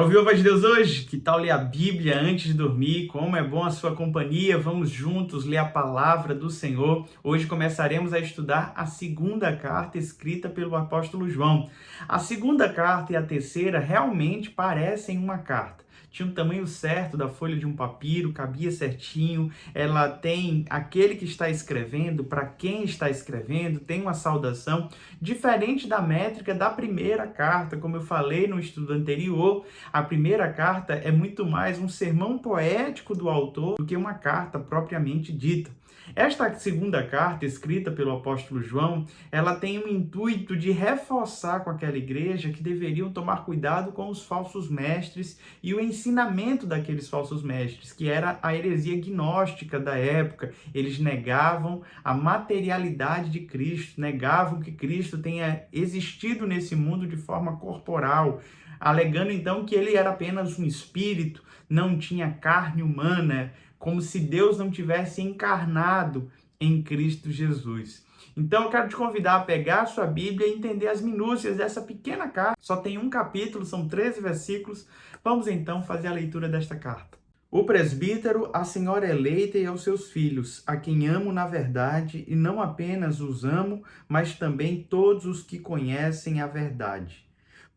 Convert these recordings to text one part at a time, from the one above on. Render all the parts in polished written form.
ouviu a voz de Deus hoje? Que tal ler a Bíblia antes de dormir? Como é bom a sua companhia. Vamos juntos ler a palavra do Senhor. Hoje começaremos a estudar a segunda carta escrita pelo apóstolo João. A segunda carta e a terceira realmente parecem uma carta. Tinha um tamanho certo da folha de um papiro, cabia certinho. Ela tem aquele que está escrevendo, para quem está escrevendo, tem uma saudação diferente da métrica da primeira carta. Como eu falei no estudo anterior, a primeira carta é muito mais um sermão poético do autor do que uma carta propriamente dita. Esta segunda carta, escrita pelo apóstolo João, ela tem o intuito de reforçar com aquela igreja que deveriam tomar cuidado com os falsos mestres e o ensinamento daqueles falsos mestres, que era a heresia gnóstica da época. Eles negavam a materialidade de Cristo, negavam que Cristo tenha existido nesse mundo de forma corporal, alegando então que ele era apenas um espírito, não tinha carne humana, como se Deus não tivesse encarnado em Cristo Jesus. Então eu quero te convidar a pegar a sua Bíblia e entender as minúcias dessa pequena carta. Só tem um capítulo, são 13 versículos. Vamos então fazer a leitura desta carta. O presbítero, a senhora eleita e aos seus filhos, a quem amo na verdade, e não apenas os amo, mas também todos os que conhecem a verdade.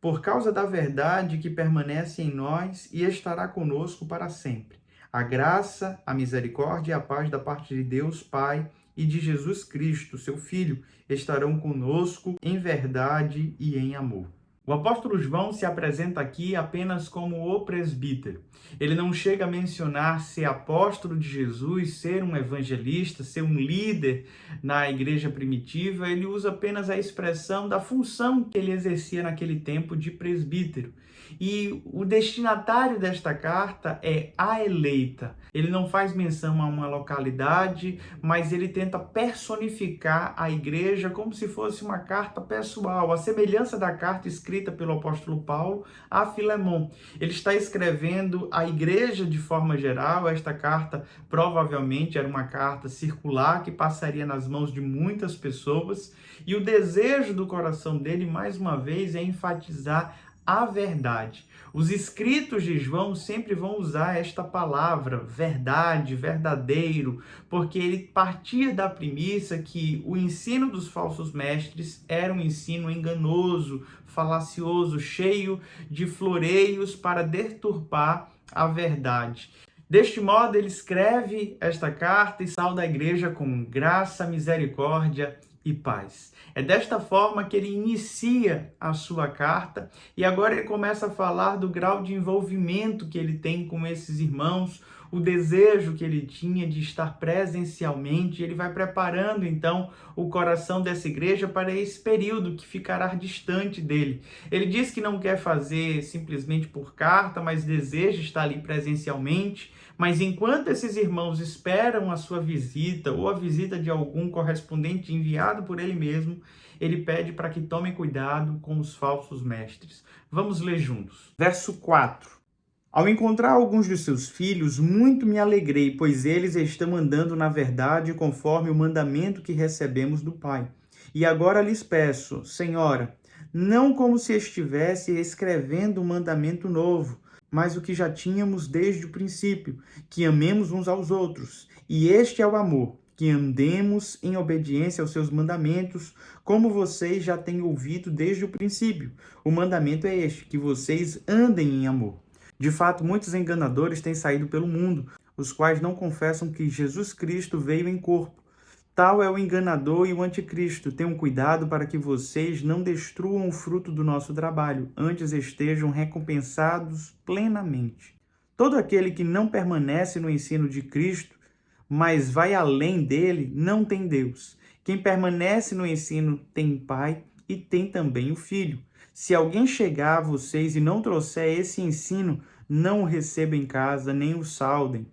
Por causa da verdade que permanece em nós e estará conosco para sempre. A graça, a misericórdia e a paz da parte de Deus Pai e de Jesus Cristo, seu Filho, estarão conosco em verdade e em amor. O apóstolo João se apresenta aqui apenas como o presbítero. Ele não chega a mencionar ser apóstolo de Jesus, ser um evangelista, ser um líder na igreja primitiva. Ele usa apenas a expressão da função que ele exercia naquele tempo de presbítero. E o destinatário desta carta é a eleita. Ele não faz menção a uma localidade, mas ele tenta personificar a igreja como se fosse uma carta pessoal, a semelhança da carta escrita pelo apóstolo Paulo a Filemon. Ele está escrevendo a igreja de forma geral. Esta carta provavelmente era uma carta circular que passaria nas mãos de muitas pessoas, e o desejo do coração dele, mais uma vez, é enfatizar a verdade. Os escritos de João sempre vão usar esta palavra, verdade, verdadeiro, porque ele partia da premissa que o ensino dos falsos mestres era um ensino enganoso, falacioso, cheio de floreios para deturpar a verdade. Deste modo, ele escreve esta carta e sauda a igreja com graça, misericórdia e paz. É desta forma que ele inicia a sua carta, e agora ele começa a falar do grau de envolvimento que ele tem com esses irmãos, o desejo que ele tinha de estar presencialmente. Ele vai preparando então o coração dessa igreja para esse período que ficará distante dele. Ele diz que não quer fazer simplesmente por carta, mas deseja estar ali presencialmente. Mas enquanto esses irmãos esperam a sua visita ou a visita de algum correspondente enviado por ele mesmo, ele pede para que tomem cuidado com os falsos mestres. Vamos ler juntos. Verso 4. Ao encontrar alguns de seus filhos, muito me alegrei, pois eles estão andando na verdade conforme o mandamento que recebemos do Pai. E agora lhes peço, Senhora, não como se estivesse escrevendo um mandamento novo, mas o que já tínhamos desde o princípio, que amemos uns aos outros. E este é o amor, que andemos em obediência aos seus mandamentos, como vocês já têm ouvido desde o princípio. O mandamento é este, que vocês andem em amor. De fato, muitos enganadores têm saído pelo mundo, os quais não confessam que Jesus Cristo veio em corpo. Tal é o enganador e o anticristo. Tenham cuidado para que vocês não destruam o fruto do nosso trabalho, antes estejam recompensados plenamente. Todo aquele que não permanece no ensino de Cristo, mas vai além dele, não tem Deus. Quem permanece no ensino tem Pai e tem também o Filho. Se alguém chegar a vocês e não trouxer esse ensino, não o recebam em casa, nem o saudem.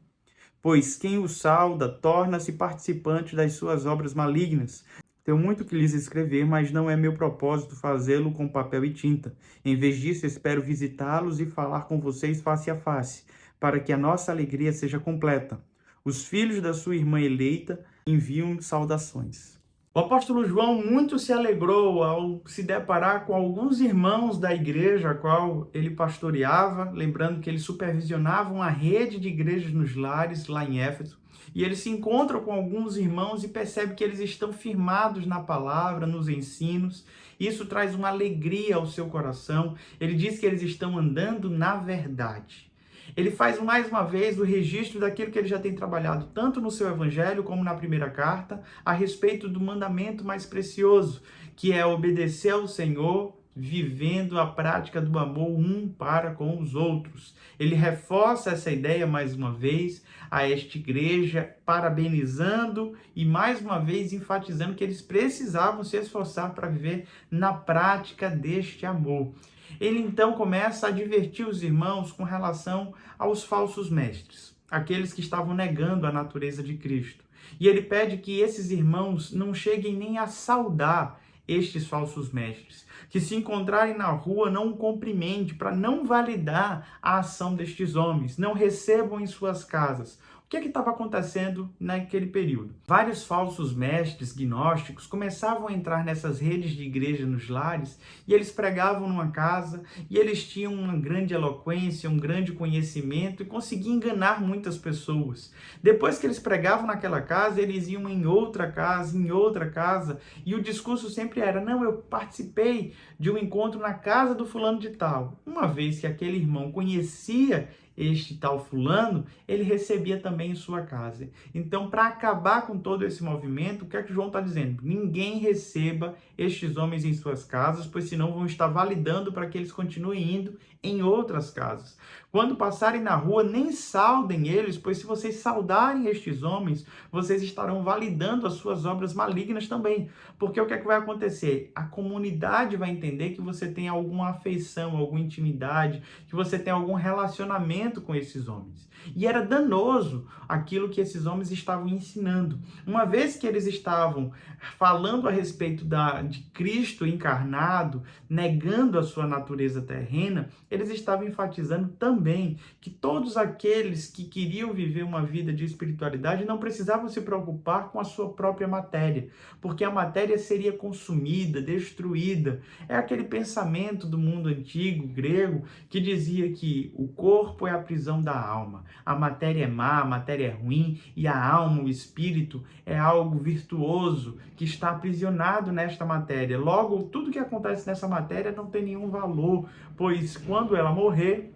Pois quem o sauda torna-se participante das suas obras malignas. Tenho muito que lhes escrever, mas não é meu propósito fazê-lo com papel e tinta. Em vez disso, espero visitá-los e falar com vocês face a face, para que a nossa alegria seja completa. Os filhos da sua irmã eleita enviam saudações. O O apóstolo João muito se alegrou ao se deparar com alguns irmãos da igreja a qual ele pastoreava, lembrando que ele supervisionava uma rede de igrejas nos lares lá em Éfeso. E ele se encontra com alguns irmãos e percebe que eles estão firmados na palavra, nos ensinos. Isso traz uma alegria ao seu coração. Ele diz que eles estão andando na verdade. Ele faz mais uma vez o registro daquilo que ele já tem trabalhado tanto no seu evangelho como na primeira carta, a respeito do mandamento mais precioso, que é obedecer ao Senhor, vivendo a prática do amor um para com os outros. Ele reforça essa ideia mais uma vez a esta igreja, parabenizando e mais uma vez enfatizando que eles precisavam se esforçar para viver na prática deste amor. Ele então começa a advertir os irmãos com relação aos falsos mestres, aqueles que estavam negando a natureza de Cristo. E ele pede que esses irmãos não cheguem nem a saudar estes falsos mestres, que se encontrarem na rua não o cumprimente para não validar a ação destes homens, não recebam em suas casas. O que estava acontecendo naquele período? Vários falsos mestres gnósticos começavam a entrar nessas redes de igreja nos lares e eles pregavam numa casa e eles tinham uma grande eloquência, um grande conhecimento e conseguiam enganar muitas pessoas. Depois que eles pregavam naquela casa, eles iam em outra casa e o discurso sempre era: não, eu participei de um encontro na casa do fulano de tal. Uma vez que aquele irmão conhecia este tal fulano, ele recebia também em sua casa. Então, para acabar com todo esse movimento, o que é que João está dizendo? Ninguém receba estes homens em suas casas, pois senão vão estar validando para que eles continuem indo em outras casas. Quando passarem na rua, nem saudem eles, pois se vocês saudarem estes homens, vocês estarão validando as suas obras malignas também. Porque o que é que vai acontecer? A comunidade vai entender que você tem alguma afeição, alguma intimidade, que você tem algum relacionamento com esses homens. E era danoso aquilo que esses homens estavam ensinando. Uma vez que eles estavam falando a respeito de Cristo encarnado, negando a sua natureza terrena, eles estavam enfatizando também que todos aqueles que queriam viver uma vida de espiritualidade não precisavam se preocupar com a sua própria matéria, porque a matéria seria consumida, destruída. É aquele pensamento do mundo antigo, grego, que dizia que o corpo é a prisão da alma, a matéria é má, a matéria é ruim, e a alma, o espírito, é algo virtuoso que está aprisionado nesta matéria. Logo, tudo que acontece nessa matéria não tem nenhum valor, pois quando ela morrer,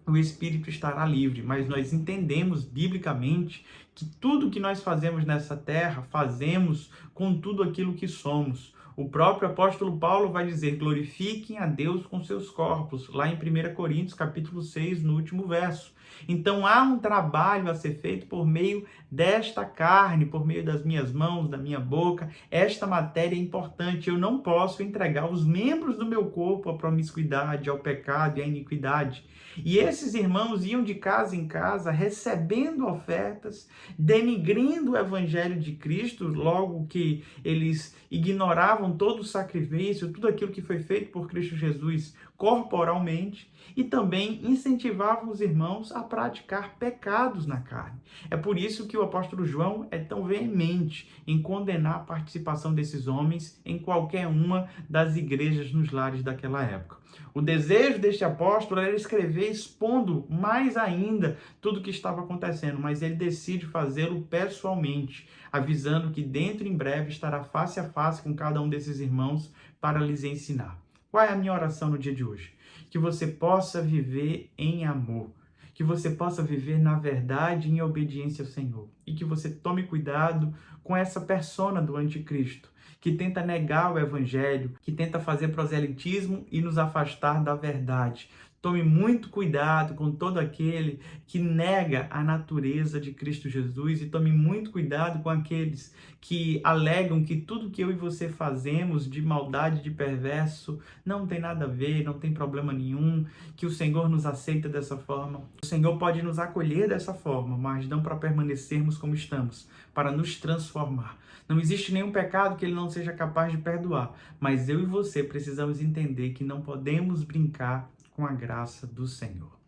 o espírito estará livre. Mas nós entendemos biblicamente que tudo que nós fazemos nessa terra, fazemos com tudo aquilo que somos. O próprio apóstolo Paulo vai dizer: glorifiquem a Deus com seus corpos, lá em 1 Coríntios, capítulo 6, no último verso. Então há um trabalho a ser feito por meio desta carne, por meio das minhas mãos, da minha boca. Esta matéria é importante. Eu não posso entregar os membros do meu corpo à promiscuidade, ao pecado e à iniquidade. E esses irmãos iam de casa em casa recebendo ofertas, denigrindo o evangelho de Cristo, logo que eles ignoravam todo o sacrifício, tudo aquilo que foi feito por Cristo Jesus corporalmente, e também incentivavam os irmãos a praticar pecados na carne. É por isso que o apóstolo João é tão veemente em condenar a participação desses homens em qualquer uma das igrejas nos lares daquela época. O desejo deste apóstolo era escrever expondo mais ainda tudo o que estava acontecendo, mas ele decide fazê-lo pessoalmente, avisando que dentro em breve estará face a face com cada um desses irmãos para lhes ensinar. Qual é a minha oração no dia de hoje? Que você possa viver em amor, que você possa viver na verdade e em obediência ao Senhor, e que você tome cuidado com essa persona do anticristo, que tenta negar o evangelho, que tenta fazer proselitismo e nos afastar da verdade. Tome muito cuidado com todo aquele que nega a natureza de Cristo Jesus, e tome muito cuidado com aqueles que alegam que tudo que eu e você fazemos de maldade, de perverso, não tem nada a ver, não tem problema nenhum, que o Senhor nos aceita dessa forma. O Senhor pode nos acolher dessa forma, mas não para permanecermos como estamos, para nos transformar. Não existe nenhum pecado que Ele não seja capaz de perdoar, mas eu e você precisamos entender que não podemos brincar com a graça do Senhor.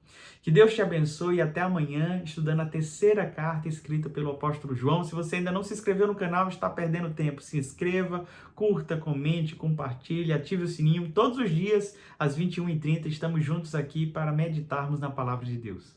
Que Deus te abençoe e até amanhã, estudando a terceira carta escrita pelo apóstolo João. Se você ainda não se inscreveu no canal, está perdendo tempo. Se inscreva, curta, comente, compartilhe, ative o sininho. Todos os dias, às 21h30, estamos juntos aqui para meditarmos na palavra de Deus.